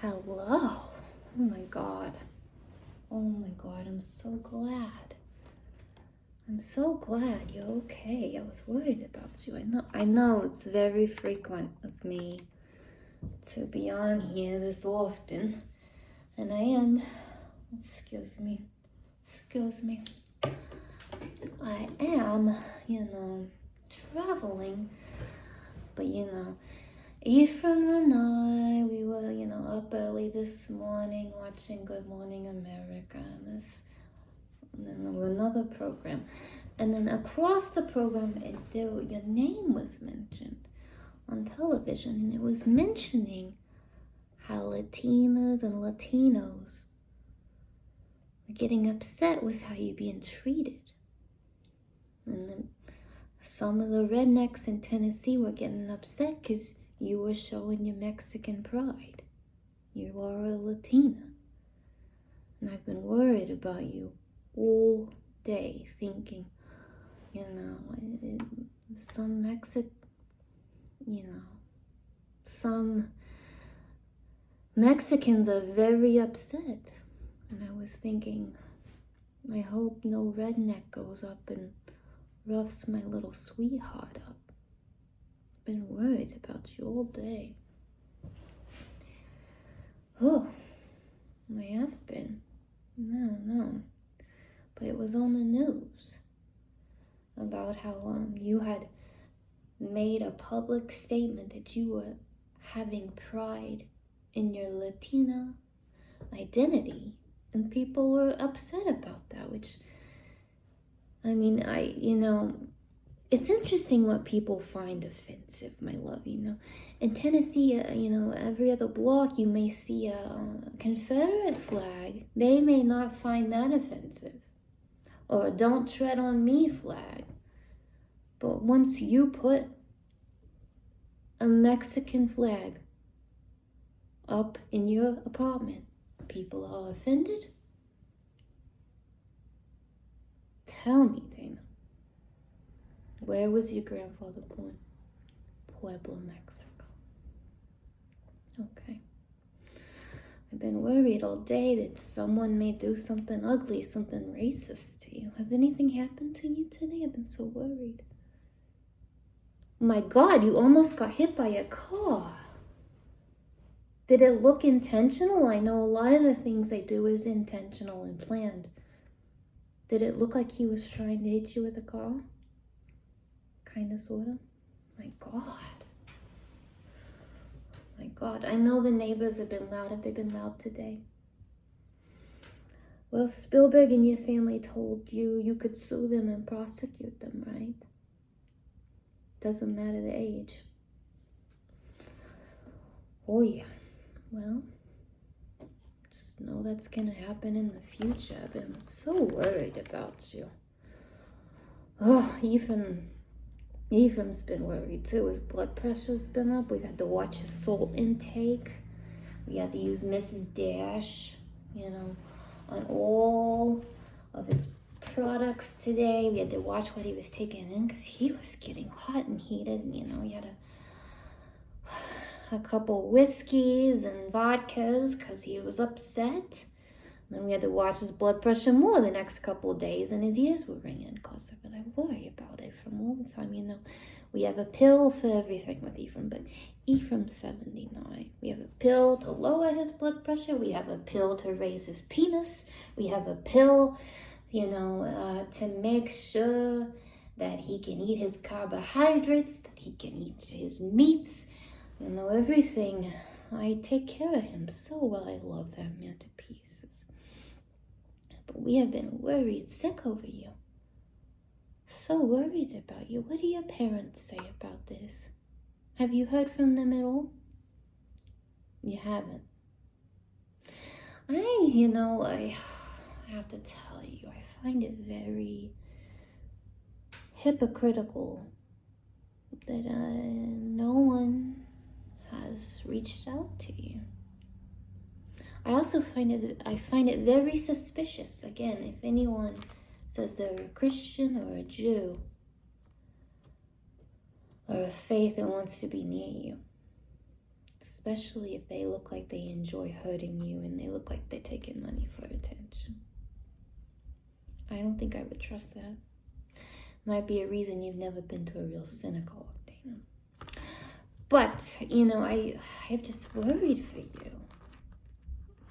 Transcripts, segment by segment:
Hello. Oh my God. Oh my God, I'm so glad. I'm so glad you're okay. I was worried about you. I know it's very frequent of me to be on here this often. And I am. Excuse me. I am, traveling. But Ephraim and I, we were, up early this morning watching Good Morning America and then there was another program. And then across the program, your name was mentioned on television, and it was mentioning how Latinas and Latinos are getting upset with how you're being treated. And then some of the rednecks in Tennessee were getting upset because you were showing your Mexican pride. You are a Latina. And I've been worried about you all day, thinking, some Mexicans are very upset. And I was thinking, I hope no redneck goes up and roughs my little sweetheart up. Been worried about you all day. Oh, I have been. No. But it was on the news about how you had made a public statement that you were having pride in your Latina identity, and people were upset about that, which, it's interesting what people find offensive, my love, In Tennessee, every other block you may see a Confederate flag. They may not find that offensive. Or a "Don't Tread on Me" flag. But once you put a Mexican flag up in your apartment, people are offended? Tell me, Dana. Where was your grandfather born? Puebla, Mexico. Okay. I've been worried all day that someone may do something ugly, something racist to you. Has anything happened to you today? I've been so worried. My God, you almost got hit by a car. Did it look intentional? I know a lot of the things they do is intentional and planned. Did it look like he was trying to hit you with a car? Kinda, sorta. My God. I know the neighbors have been loud. Have they been loud today? Well, Spielberg and your family told you could sue them and prosecute them, right? Doesn't matter the age. Oh yeah. Well, just know that's gonna happen in the future. I've been so worried about you. Oh, Ephraim's been worried too. His blood pressure's been up. We've had to watch his salt intake. We had to use Mrs. Dash, on all of his products today. We had to watch what he was taking in because he was getting hot and heated. And, he had a couple whiskeys and vodkas because he was upset. And then we had to watch his blood pressure more the next couple of days, and his ears were ringing because of it. I worry about it from all the time. We have a pill for everything with Ephraim, but Ephraim's 79. We have a pill to lower his blood pressure. We have a pill to raise his penis. We have a pill, to make sure that he can eat his carbohydrates, that he can eat his meats, everything. I take care of him so well. I love that man to pieces. But we have been worried sick over you. So worried about you. What do your parents say about this? Have you heard from them at all? You haven't. I have to tell you, I find it very hypocritical that no one has reached out to you. I also find it very suspicious. Again, if anyone says they're a Christian or a Jew or a faith that wants to be near you, it's especially if they look like they enjoy hurting you and they look like they're taking money for attention. I don't think I would trust that. Might be a reason you've never been to a real synagogue, Dana. But, I'm just worried for you.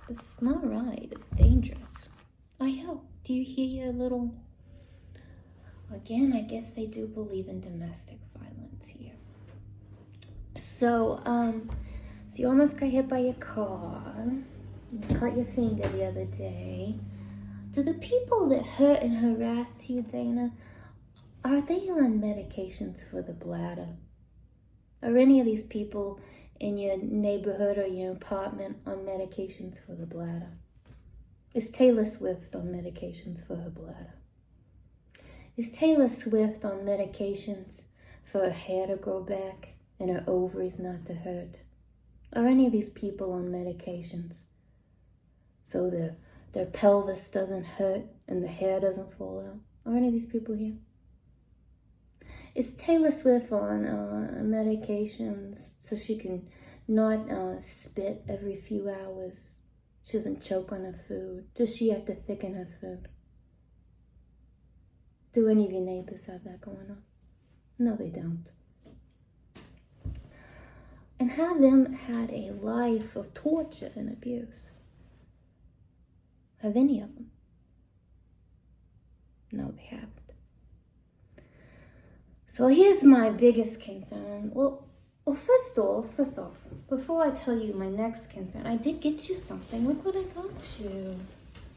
It's not right. It's dangerous. I hope. Do you hear your little... Again, I guess they do believe in domestic violence here. So you almost got hit by your car. You cut your finger the other day. Do the people that hurt and harass you, Dana, are they on medications for the bladder? Are any of these people in your neighborhood or your apartment on medications for the bladder? Is Taylor Swift on medications for her bladder? Is Taylor Swift on medications for her hair to grow back and her ovaries not to hurt? Are any of these people on medications so their pelvis doesn't hurt and the hair doesn't fall out? Are any of these people here? Is Taylor Swift on medications so she can not spit every few hours? She doesn't choke on her food. Does she have to thicken her food? Do any of your neighbors have that going on? No, they don't. And have them had a life of torture and abuse? Have any of them? No, they haven't. So here's my biggest concern. Well, first off, before I tell you my next concern, I did get you something. Look what I got you.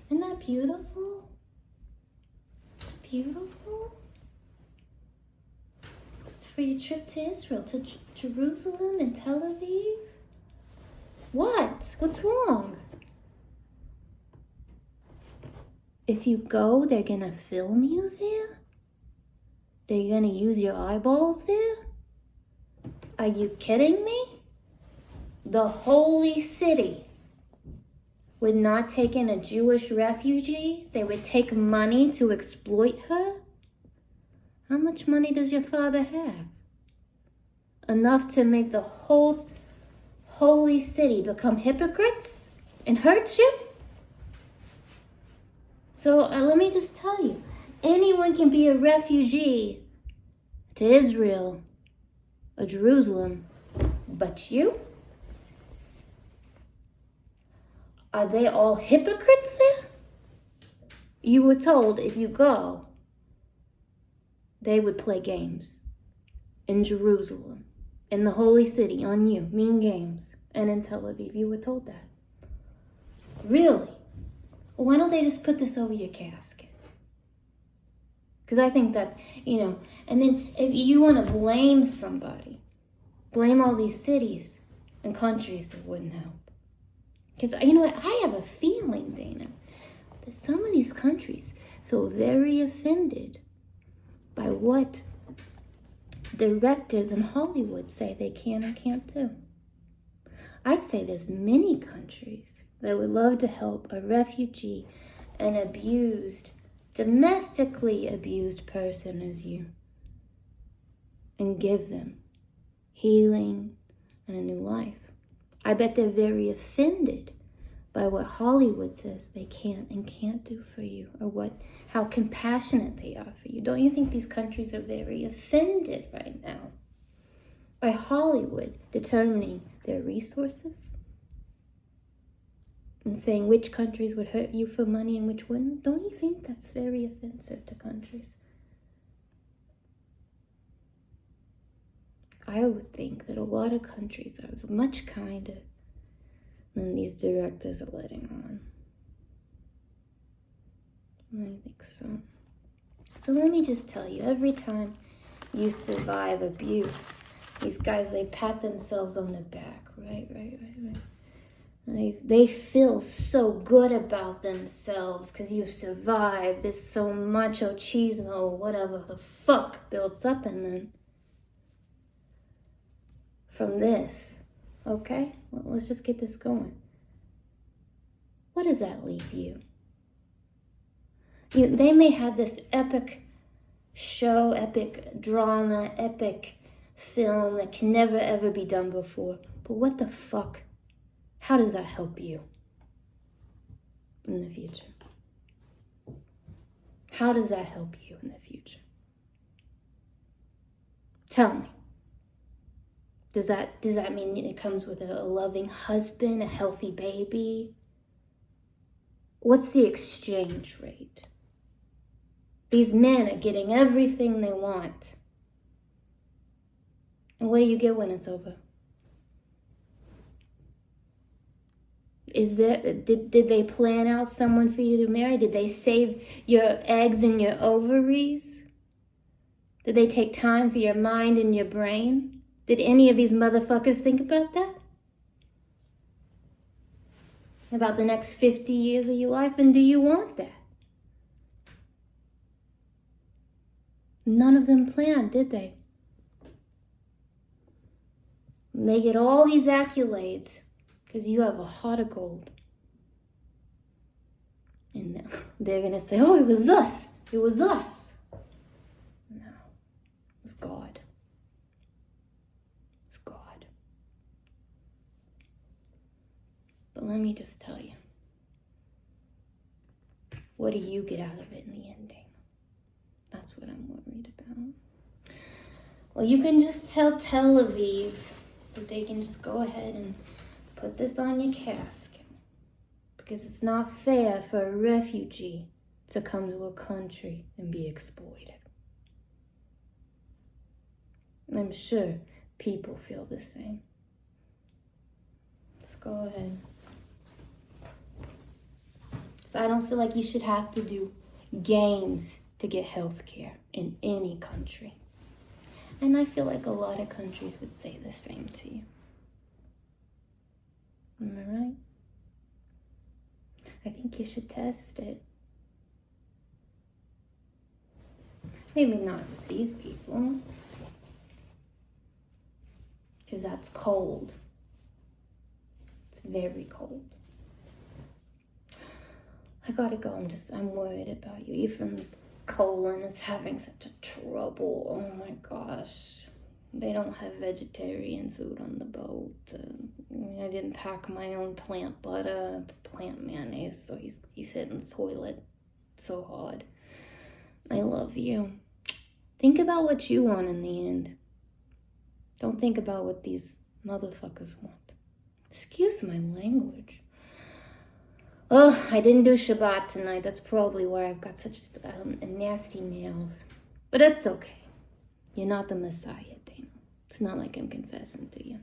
Isn't that beautiful? Beautiful? It's for your trip to Israel, to Jerusalem and Tel Aviv. What? What's wrong? If you go, they're gonna film you there? They're gonna use your eyeballs there? Are you kidding me? The holy city would not take in a Jewish refugee. They would take money to exploit her. How much money does your father have? Enough to make the whole holy city become hypocrites and hurt you? So let me just tell you, anyone can be a refugee to Israel or Jerusalem, but you? Are they all hypocrites there? You were told if you go, they would play games in Jerusalem, in the holy city, on you, mean games, and in Tel Aviv. You were told that. Really? Well, why don't they just put this over your casket? Because I think that, and then if you want to blame somebody, blame all these cities and countries that wouldn't help. Because, you know what, I have a feeling, Dana, that some of these countries feel very offended by what directors in Hollywood say they can and can't do. I'd say there's many countries that would love to help a refugee, an abused, domestically abused person as you, and give them healing and a new life. I bet they're very offended by what Hollywood says they can and can't do for you, or how compassionate they are for you. Don't you think these countries are very offended right now by Hollywood determining their resources and saying which countries would hurt you for money and which wouldn't? Don't you think that's very offensive to countries? I would think that a lot of countries are much kinder than these directors are letting on. I think so. So let me just tell you, every time you survive abuse, these guys, they pat themselves on the back, right? And they feel so good about themselves because you've survived this so macho chismo, whatever the fuck builds up in them from this. Okay? Well, let's just get this going. What does that leave you? They may have this epic show, epic drama, epic film that can never ever be done before. But what the fuck? How does that help you in the future? How does that help you in the future? Tell me. Does that mean it comes with a loving husband, a healthy baby? What's the exchange rate? These men are getting everything they want. And what do you get when it's over? Did they plan out someone for you to marry? Did they save your eggs and your ovaries? Did they take time for your mind and your brain? Did any of these motherfuckers think about that? About the next 50 years of your life? And do you want that? None of them planned, did they? And they get all these accolades because you have a heart of gold. And now they're going to say, oh, it was us. It was us. No, it was God. It's God. But let me just tell you, what do you get out of it in the ending? That's what I'm worried about. Well, you can just tell Tel Aviv that they can just go ahead and put this on your casket. Because it's not fair for a refugee to come to a country and be exploited. And I'm sure people feel the same. Just go ahead. So I don't feel like you should have to do games to get health care in any country. And I feel like a lot of countries would say the same to you. Am I right? I think you should test it. Maybe not with these people. Because that's cold. It's very cold. I gotta go. I'm worried about you. Ephraim's colon is having such a trouble. Oh my gosh. They don't have vegetarian food on the boat. I didn't pack my own plant butter, plant mayonnaise, so he's hitting the toilet so hard. I love you. Think about what you want in the end. Don't think about what these motherfuckers want. Excuse my language. Oh, I didn't do Shabbat tonight. That's probably why I've got such a nasty mouth. But that's okay. You're not the Messiah, Dana. It's not like I'm confessing to you.